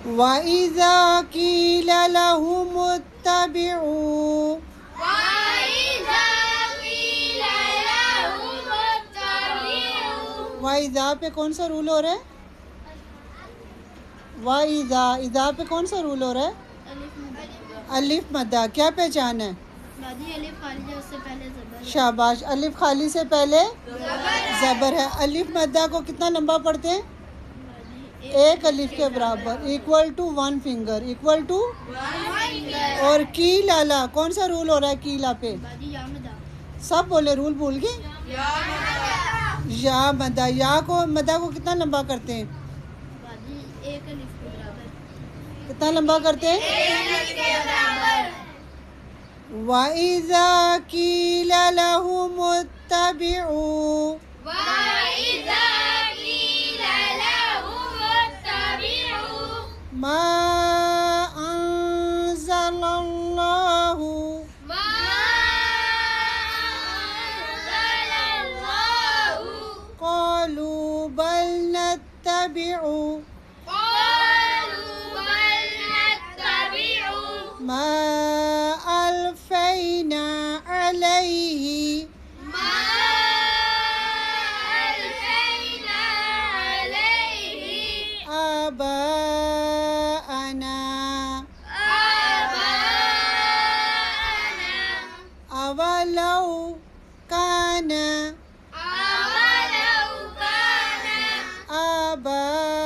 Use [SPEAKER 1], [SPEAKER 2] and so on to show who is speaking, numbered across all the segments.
[SPEAKER 1] وَإِذَا قِيلَ لَهُمُ اتَّبِعُوا وَإِذَا پہ کون سا رول ہو رہا ہے؟ وَإِذَا اذا پہ کون سا رول ہو رہا ہے؟ الف مدہ. کیا پہچان ہے؟ شاباش. الف خالی سے پہلے زبر ہے. الف مدہ کو کتنا لمبا پڑھتے ہیں؟ ایک الف کے برابر. ایکول ٹو ون فنگر. ایکول ٹو. اور کی لالا کون سا رول ہو رہا ہے کیلا پہ؟ سب بولے رول بھول گئے. یا مدہ. یا کو مدہ کو کتنا لمبا کرتے ہیں؟ کتنا لمبا کرتے ہیں؟ وَإِذَا قِيلَ لَهُمُ اتَّبِعُوا مَا أَنزَلَ اللَّهُ قَالُوا بَلْ نَتَّبِعُ مَا أَلْفَيْنَا عَلَيْهِ آبَاءَنَا أَوَلَوْ كَانَ آبَاؤُهُمْ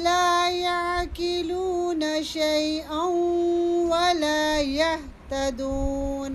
[SPEAKER 1] لا يعقلون شيئا ولا يهتدون.